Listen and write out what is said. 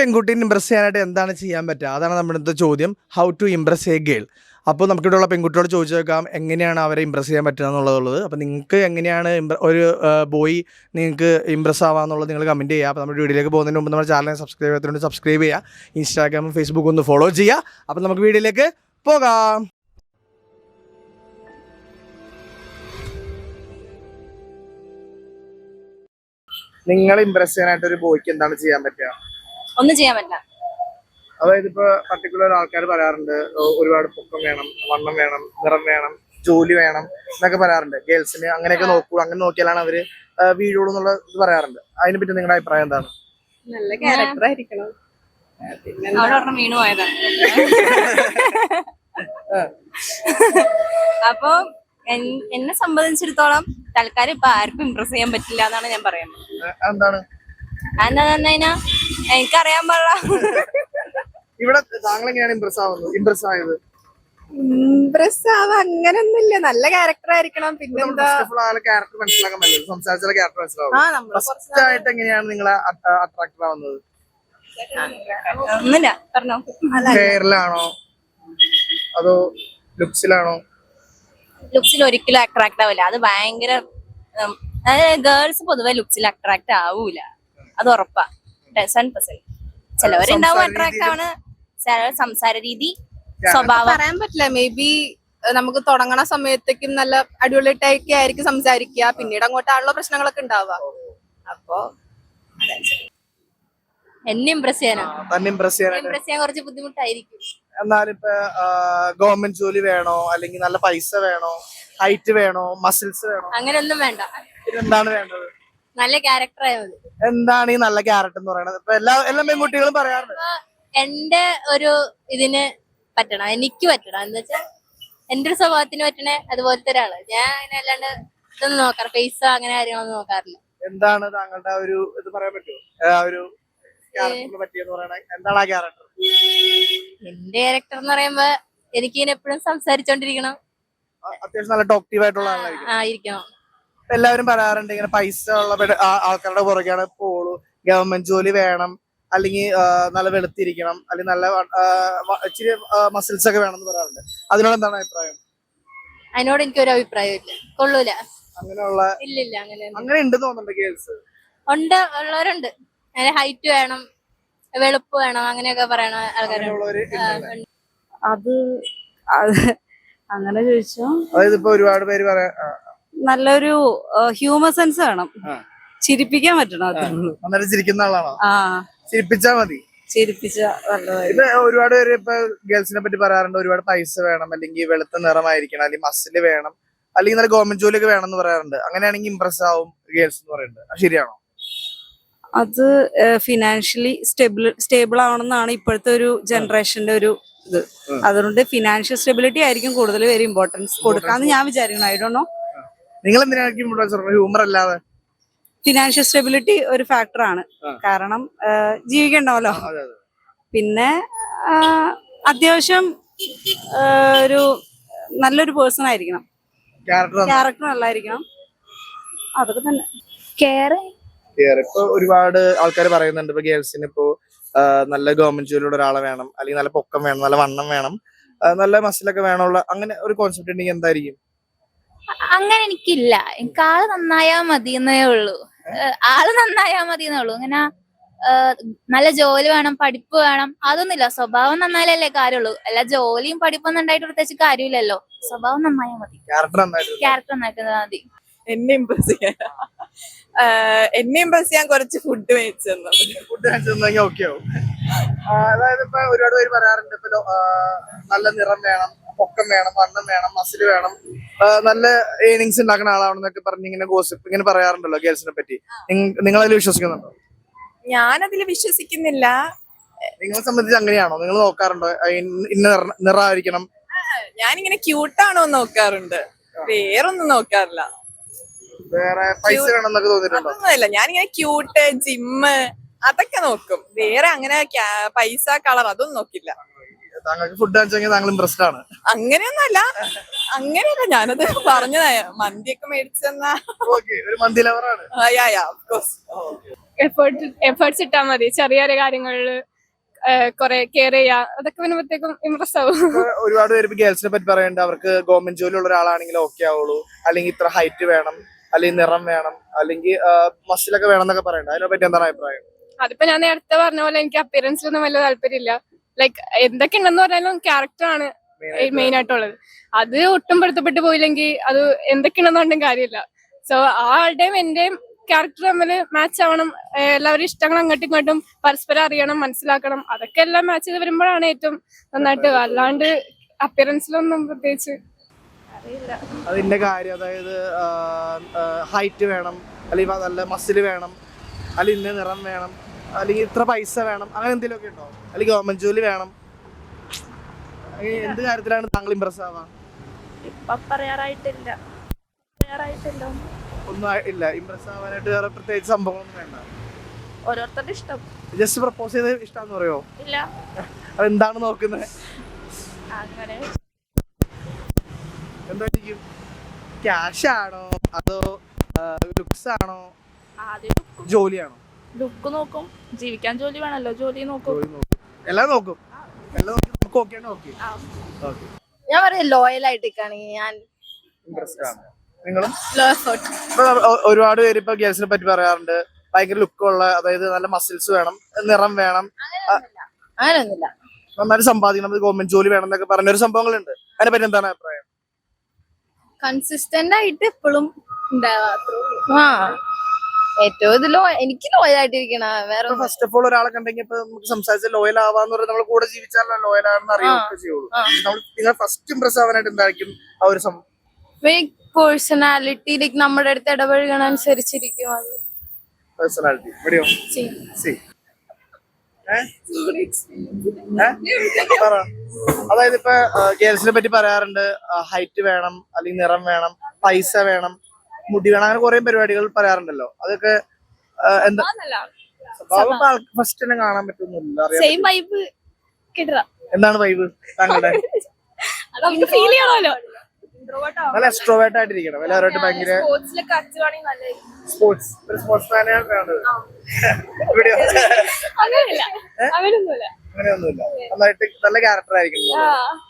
പെൺകുട്ടീനെ Impress ചെയ്യാനായിട്ട് എന്താണ് ചെയ്യാൻ പറ്റുക? അതാണ് നമ്മുടെ ഇന്നത്തെ ചോദ്യം. How to impress a girl. അപ്പോൾ നമുക്കിവിടെയുള്ള പെൺകുട്ടിയോട് ചോദിച്ചു നോക്കാം എങ്ങനെയാണ് അവരെ ഇംപ്രസ് ചെയ്യാൻ പറ്റുക എന്നുള്ളത്. അപ്പോൾ നിങ്ങൾക്ക് എങ്ങനെയാണ് ഒരു ബോയ് നിങ്ങൾക്ക് ഇംപ്രസ് ആവാന്നുള്ളത് നിങ്ങൾ കമൻറ്റ് ചെയ്യുക. അപ്പോൾ നമ്മുടെ വീഡിയോയിലേക്ക് പോകുന്നതിന് മുമ്പ് നമ്മുടെ ചാനൽ സബ്സ്ക്രൈബ് ചെയ്യാത്തതുകൊണ്ട് സബ്സ്ക്രൈബ് ചെയ്യുക. ഇൻസ്റ്റാഗ്രാമും ഫേസ്ബുക്കും ഒന്ന് ഫോളോ ചെയ്യുക. അപ്പോൾ നമുക്ക് വീഡിയോയിലേക്ക് പോകാം. നിങ്ങൾ ഇംപ്രസ് ചെയ്യാനായിട്ട് ഒരു ബോയ്ക്ക് എന്താണ് ചെയ്യാൻ പറ്റുക? ഒന്നും ചെയ്യാൻ പറ്റില്ല. അതായത് ഇപ്പൊ പർട്ടിക്കുലർ ആൾക്കാർ പറയാറുണ്ട് ഒരുപാട് പൊക്കം വേണം, വണ്ണം വേണം, നിറം വേണം, ജോലി വേണം എന്നൊക്കെ പറയാറുണ്ട്. ഗേൾസിന് അങ്ങനെയൊക്കെ നോക്കൂ, അങ്ങനെ നോക്കിയാലാണ് അവര് വീഴുള്ളൂ എന്നുള്ള ഇത് പറയാറുണ്ട്. അതിനെ പറ്റി നിങ്ങളുടെ അഭിപ്രായം എന്താണ്? നല്ല ക്യാരക്ടർ ആയിരിക്കണം. വീണു പോയതാണ്. അപ്പൊ എന്നെ സംബന്ധിച്ചിടത്തോളം തൽക്കാലം ഇപ്പൊ ആർക്കും ഇംപ്രസ് ചെയ്യാൻ പറ്റില്ല എന്നാണ് ഞാൻ പറയുന്നത്. എന്താണ് എന്താന്ന് കഴിഞ്ഞാ എനിക്കറിയാൻ പാടില്ല. ഇവിടെ താങ്കൾ എങ്ങനെയാണ് ഇംപ്രസ് ആയത്? ഇംപ്രസ് ആവാ അങ്ങനൊന്നുമില്ല, നല്ല ക്യാരക്ടർ ആയിരിക്കണം. പിന്നെന്താ ക്യാരക്ടർ മനസ്സിലാക്കാൻ പറ്റില്ല, സംസാരിച്ചാൽ ക്യാരക്ടർ മനസ്സിലാവും. ഫസ്റ്റ് ആയിട്ട് എങ്ങനെയാണ് നിങ്ങളെ അട്രാക്റ്റഡ് ആവുന്നത്? ഒന്നുമില്ല, പറഞ്ഞോ. ഹെയറിലാണോ അതോ ലുക്സിലാണോ? ലുക്സിൽ ഒരിക്കലും അട്രാക്ട് ആവില്ല. അത് ഭയങ്കര ഗേൾസ് പൊതുവെ ലുക്സിൽ അട്രാക്ട് ആവൂല, അത് ഉറപ്പാ. 100%. ചിലവരുണ്ടാവും അട്രാക്ട് ആണ്, ചിലർ സംസാര രീതി, സ്വഭാവം പറയാൻ പറ്റില്ല. മേ ബി നമുക്ക് തുടങ്ങണ സമയത്തേക്കും നല്ല അടിപൊളിയായിട്ടൊക്കെ ആയിരിക്കും സംസാരിക്കുക, പിന്നീട് അങ്ങോട്ടാണല്ലോ പ്രശ്നങ്ങളൊക്കെ ഉണ്ടാവുക. അപ്പൊ എന്നെ ഇംപ്രസ് ചെയ്യാൻ കുറച്ച് ബുദ്ധിമുട്ടായിരിക്കും. എന്നാലും ഇപ്പൊ ഗവൺമെന്റ് ജോലി വേണോ, അല്ലെങ്കിൽ നല്ല പൈസ വേണോ, ഹൈറ്റ് വേണോ, മസിൽസ് വേണോ? അങ്ങനെയൊന്നും വേണ്ട. എന്താണ് വേണ്ടത്? നല്ല ക്യാരക്ടർ ആയത്. എന്താണ് ഈ നല്ല ക്യാരക്ടർ എന്ന് പറയുന്നത്? ഇപ്പൊ എല്ലാ പെൺകുട്ടികളും പറയാറുണ്ട് എന്റെ ഒരു ഇതിന് പറ്റണം, എനിക്ക് പറ്റണം. എന്താ വെച്ചാ എന്റെ ഒരു സ്വഭാവത്തിന് പറ്റണേ അതുപോലത്തെ ഒരാള്. ഞാൻ അങ്ങനെ അല്ലാണ്ട് ഇതൊന്നും നോക്കാറ്, പൈസ അങ്ങനെ കാര്യങ്ങളൊന്നും നോക്കാറില്ല. എന്താണ് താങ്കളുടെ ഒരു ഇത് പറയാൻ പറ്റുമോ? ആ ഒരു ക്യാരക്ടറിനെ പറ്റിയെന്ന് പറയണേ, എന്താണ് ആ ക്യാരക്ടർ? എന്റെ ക്യാരക്ടർ എന്ന് പറയുമ്പോ എനിക്ക് ഇങ്ങനെ എപ്പോഴും സംസാരിച്ചോണ്ടിരിക്കണം, അത്യാവശ്യം നല്ല ടോക്റ്റീവ് ആയിട്ടുള്ള ആളായിരിക്കണം. എല്ലാവരും പറയാറുണ്ട് ഇങ്ങനെ പൈസ ഉള്ള ആൾക്കാരുടെ പുറകെയാണ് പോളൂ, ഗവൺമെന്റ് ജോലി വേണം, അല്ലെങ്കിൽ നല്ല വെളുത്തിരിക്കണം, അല്ലെങ്കിൽ നല്ല ഇച്ചിരി മസിൽസ് ഒക്കെ വേണം എന്ന് പറയാറുണ്ട്. അതിനോട് എന്താണ് അഭിപ്രായം? അതിനോട് എനിക്കൊരു അഭിപ്രായം ഇല്ല, കൊള്ളൂല. അങ്ങനെയുള്ള ഇല്ലില്ല, അങ്ങനെ ഉണ്ട് തോന്നുന്നുണ്ട്. ഗേൾസ് ഉണ്ട്, ഉള്ളവരുണ്ട്. അങ്ങനെ ഹൈറ്റ് വേണം, വെളുപ്പ് വേണം, അങ്ങനെയൊക്കെ പറയണ ആൾക്കാരുണ്ട്. അത് അങ്ങനെ ചോദിച്ചോ, അതായത് ഇപ്പൊ ഒരുപാട് പേര് പറയാ നല്ലൊരു ഹ്യൂമർ സെൻസ് വേണം, ചിരിപ്പിക്കാൻ പറ്റണം. അന്നേരം ചിരിക്കുന്ന ആളാണോ? ചിരിപ്പിച്ചാ മതി. ചിരിപ്പിച്ച ഇത് ഒരുപാട് പേര് ഇപ്പൊ ഗേൾസിനെ പറ്റി പറയാറുണ്ട് ഒരുപാട് പൈസ വേണം, അല്ലെങ്കിൽ വെളുത്ത നിറമായിരിക്കണം, അല്ലെങ്കിൽ മസില് വേണം, അല്ലെങ്കിൽ നല്ല ഗവൺമെന്റ് ജോലിയൊക്കെ വേണം എന്ന് പറയാറുണ്ട്. അങ്ങനെയാണെങ്കിൽ ഇംപ്രസ് ആവും ഗേൾസ് എന്ന് പറയുന്നത്. ശരിയാണോ? അത് ഫിനാൻഷ്യലി സ്റ്റേബിൾ ആവണമെന്നാണ് ഇപ്പോഴത്തെ ഒരു ജനറേഷന്റെ ഒരു ഇത്. അതുകൊണ്ട് ഫിനാൻഷ്യൽ സ്റ്റെബിലിറ്റി ആയിരിക്കും കൂടുതൽ പേര് ഇമ്പോർട്ടൻസ് കൊടുക്കാന്ന് ഞാൻ വിചാരിക്കണം. I don't know. നിങ്ങൾ എന്തിനായിരിക്കും ഇമ്പോർട്ടൻസ് കൊടുക്കുന്നത്? ഹ്യൂമർ അല്ലാതെ ഫിനാൻഷ്യൽ സ്റ്റെബിലിറ്റി ഒരു ഫാക്ടറാണ്. കാരണം ജീവിക്കണ്ടാവല്ലോ. പിന്നെ അത്യാവശ്യം ഒരു നല്ലൊരു പേഴ്സൺ ആയിരിക്കണം, ക്യാരക്ടർ നല്ലായിരിക്കണം. അതൊക്കെ തന്നെ. ഇപ്പൊ ഒരുപാട് ആൾക്കാർ പറയുന്നുണ്ട് ഇപ്പൊ ഗേൾസിന് ഇപ്പോ നല്ല ഗവൺമെന്റ് ജോലിയുള്ള ഒരാളെ വേണം, അല്ലെങ്കിൽ നല്ല പൊക്കം വേണം, നല്ല വണ്ണം വേണം, നല്ല മസിലൊക്കെ വേണമുള്ള അങ്ങനെ ഒരു കോൺസെപ്റ്റ് ഉണ്ടെങ്കിൽ എന്തായിരിക്കും? അങ്ങനെ എനിക്കില്ല. എനിക്ക് ആള് നന്നായാ മതി എന്നേ ഉള്ളൂ. ഇങ്ങനെ നല്ല ജോലി വേണം, പഠിപ്പ് വേണം, അതൊന്നുമില്ല. സ്വഭാവം നന്നായാലല്ലേ കാര്യമുള്ളൂ. അല്ല ജോലിയും പഠിപ്പൊന്നും ഉണ്ടായിട്ട് പ്രത്യേകിച്ച് കാര്യമില്ലല്ലോ. സ്വഭാവം നന്നായാൽ മതി, ക്യാരക്ടർ നന്നായിട്ട് മതി. എന്നെ ഇംപ്രസ് ചെയ്യാൻ കുറച്ച് ഫുഡ് മേടിച്ചു തന്നു. ഓക്കെ ആവും. അതായത് ഇപ്പൊ ഒരുപാട് പേര് പറയാറുണ്ട് ഇപ്പൊ നല്ല നിറം വേണം, പൊക്കം വേണം, വണ്ണം വേണം, മസില് വേണം, നല്ല ഏണിങ്സ് ഉണ്ടാക്കുന്ന ആളാണെന്നൊക്കെ പറഞ്ഞ് ഇങ്ങനെ ഗോസിപ്പ് ഇങ്ങനെ പറയാറുണ്ടല്ലോ ഗേൾസിനെ പറ്റി. നിങ്ങൾ അതിൽ വിശ്വസിക്കുന്നുണ്ടോ? ഞാനതിൽ വിശ്വസിക്കുന്നില്ല. നിങ്ങളെ സംബന്ധിച്ച് അങ്ങനെയാണോ? നിങ്ങൾ നോക്കാറുണ്ടോ ഇന്ന നിറായിരിക്കണം? ഞാനിങ്ങനെ ക്യൂട്ടാണോ നോക്കാറുണ്ട്, വേറൊന്നും നോക്കാറില്ല. വേറെ പൈസ വേണമെന്നൊക്കെ തോന്നിയിട്ടുണ്ടോ? അതൊന്നുമില്ല. ഞാനിങ്ങനെ ക്യൂട്ട്, ജിമ്മ് അതൊക്കെ നോക്കും. വേറെ അങ്ങനെ പൈസ, കളർ അതൊന്നും നോക്കില്ല. താങ്കൾക്ക് ഫുഡ് കഴിച്ചെങ്കിൽ താങ്കൾ ഇംപ്രസ്ഡ് ആണ്? അങ്ങനെയൊന്നല്ല, ഞാനത് പറഞ്ഞതാ. മന്തിയൊക്കെ മേടിച്ചെന്നാ ഒരു മന്തി ലവറാണ്. എഫേർട്സ് ഇട്ടാൽ മതി. ചെറിയ ചെറിയ കാര്യങ്ങളില് കൊറേ കെയർ ചെയ്യാ, അതൊക്കെ വരുമ്പോഴത്തേക്കും ഇമ്പ്രസ് ആവും. ഇപ്പൊ ഒരുപാട് പേര് ഗേൾസിനെ പറ്റി പറയുന്നുണ്ട്, അവർക്ക് ഗവൺമെന്റ് ജോലി ഉള്ള ഒരാളാണെങ്കിൽ ഓക്കെ ആവുള്ളൂ, അല്ലെങ്കിൽ ഇത്ര ഹൈറ്റ് വേണം, അല്ലെങ്കിൽ നിറം വേണം, അല്ലെങ്കിൽ മസിലൊക്കെ വേണം എന്നൊക്കെ പറയുന്നുണ്ട്. അതിനെ പറ്റി എന്താണ് അഭിപ്രായം? അതിപ്പോ ഞാൻ നേരത്തെ പറഞ്ഞ പോലെ എനിക്ക് അപ്പിയറൻസിലൊന്നും വലിയ താല്പര്യമില്ല. ലൈക്ക് എന്തൊക്കെ ഉണ്ടെന്ന് പറഞ്ഞാലും ക്യാരക്ടറാണ് മെയിൻ ആയിട്ടുള്ളത്. അത് ഒട്ടും പൊരുത്തപ്പെട്ട് പോയില്ലെങ്കിൽ അത് എന്തൊക്കെ ഉണ്ടെന്ന് പറഞ്ഞിട്ടും കാര്യമില്ല. സോ ആ ആളുടെയും എന്റെയും ക്യാരക്ടർ തമ്മിൽ മാച്ച് ആവണം. എല്ലാവരും ഇഷ്ടങ്ങൾ അങ്ങോട്ടും ഇങ്ങോട്ടും പരസ്പരം അറിയണം, മനസ്സിലാക്കണം. അതൊക്കെ എല്ലാം മാച്ച് ചെയ്ത് വരുമ്പോഴാണ് ഏറ്റവും നന്നായിട്ട്. അല്ലാണ്ട് അപ്പിയറൻസിലൊന്നും പ്രത്യേകിച്ച് അറിയില്ല. അതിന്റെ കാര്യം അതായത് ഹൈറ്റ് വേണം, അല്ലെങ്കിൽ നല്ല മസിൽ വേണം, അല്ലെങ്കിൽ ഇന്ന നിറം വേണം, അല്ലെങ്കിൽ ഇത്ര പൈസ വേണം, അങ്ങനെ എന്തെങ്കിലും ഒക്കെ ഉണ്ടോ? അല്ലെങ്കിൽ ഗവൺമെന്റ് ജോലി വേണം, എന്ത് കാര്യത്തിലാണ് താങ്കൾ ഇമ്പ്രസ് ആവാ? ഇപ്പൊ പറയാറായിട്ടില്ല. ഒന്നും ഇല്ല ഇമ്പ്രസ് ആവാനായിട്ട് വേറെ പ്രത്യേകിച്ച് സംഭവങ്ങളൊന്നും വേണ്ട. ഓരോരുത്തരുടെ ഇഷ്ടം. ജസ്റ്റ് പ്രപ്പോസ് ചെയ്ത് ഇഷ്ടമാന്ന് പറയോ? ഇല്ല, അതെന്താണ് നോക്കുന്നത്? അങ്ങനെ എന്തായിരിക്കും? ക്യാഷ് ആണോ അതോ ലുക്സ് ആണോ ആദ്യം ജോലിയാണോ? ലുക്ക് നോക്കും. ജീവിക്കാൻ ജോലി വേണമല്ലോ, ജോലി നോക്കും. ജോലി നോക്കും, എല്ലാം നോക്കും. എല്ലാം നോക്കി നമുക്ക് ഓക്കെ ആണ്. ഓക്കെ ഓക്കെ, ഞാൻ പറയാം ലോയൽ ആയിട്ടൊക്കെയാണെങ്കിൽ ഞാൻ ഇമ്പ്രസ്ഡ് ആണ്. നിങ്ങളും ലോ എഫേർട്ട്. ഇപ്പൊ ഒരുപാട് പേര് ഇപ്പൊ ഗേൾസിനെ പറ്റി പറയാറുണ്ട്, ഭയങ്കര ലുക്കുള്ള, അതായത് നല്ല മസിൽസ് വേണം, നിറം വേണം, അങ്ങനെയൊന്നുമില്ല. നന്നായിട്ട് സമ്പാദിക്കണം, ഗവൺമെന്റ് ജോലി വേണം എന്നൊക്കെ പറഞ്ഞൊരു സംഭവങ്ങളുണ്ട്. അതിനെ പറ്റി എന്താണ് അഭിപ്രായം? കൺസിസ്റ്റന്റ് ആയിട്ട് എപ്പോഴും ഏറ്റവും ഇതിലോ എനിക്ക് ലോയൽ ആയിട്ടിരിക്കണ വേറെ ഫസ്റ്റ് ഓഫ് ഓൾ ഒരാളെ കണ്ടെങ്കിൽ ഇപ്പൊ നമുക്ക് സംസാരിച്ച ലോയൽ ആവാന്ന് പറഞ്ഞാൽ നമ്മൾ കൂടെ ജീവിച്ചാലോ ലോയൽ ആണെന്ന് അറിയുകയൊക്കെ ചെയ്യുള്ളൂ. നിങ്ങൾ ഫസ്റ്റ് ഇംപ്രസ് ആവാനായിട്ട് എന്തായിരിക്കും ആ ഒരു പേഴ്സണാലിറ്റി ലൈക്ക് നമ്മുടെ അടുത്ത് ഇടപഴകണ അനുസരിച്ചിരിക്കും അത്. പേഴ്സണാലിറ്റി എവിടെയോ അതായത് ഇപ്പൊ ഗേൾസിനെ പറ്റി പറയാറുണ്ട്, ഹൈറ്റ് വേണം, അല്ലെങ്കിൽ നിറം വേണം, പൈസ വേണം, മുടി വേണം, അങ്ങനെ കുറെ പരിപാടികൾ പറയാറുണ്ടല്ലോ. അതൊക്കെ എന്താ ഫസ്റ്റ് തന്നെ കാണാൻ പറ്റുന്നില്ല. സെയിം വൈബ് കിട്ടുക. എന്താണ് വൈബ് താങ്കളുടെ? നമുക്ക് ഫീൽ ചെയ്യണമല്ലോ. നല്ല എക്സ്ട്രോവേർട്ട് ആയിട്ടിരിക്കണം, എല്ലാവരുമായിട്ട് ഭയങ്കര സ്പോർട്സ്, ഒരു സ്പോർട്സ് മാനാണ് വേണ്ടത്. ഇവിടെയോ അങ്ങനെയൊന്നുമില്ല. അങ്ങനെയൊന്നുമില്ല, നന്നായിട്ട് നല്ല ക്യാരക്ടർ ആയിരിക്കണം.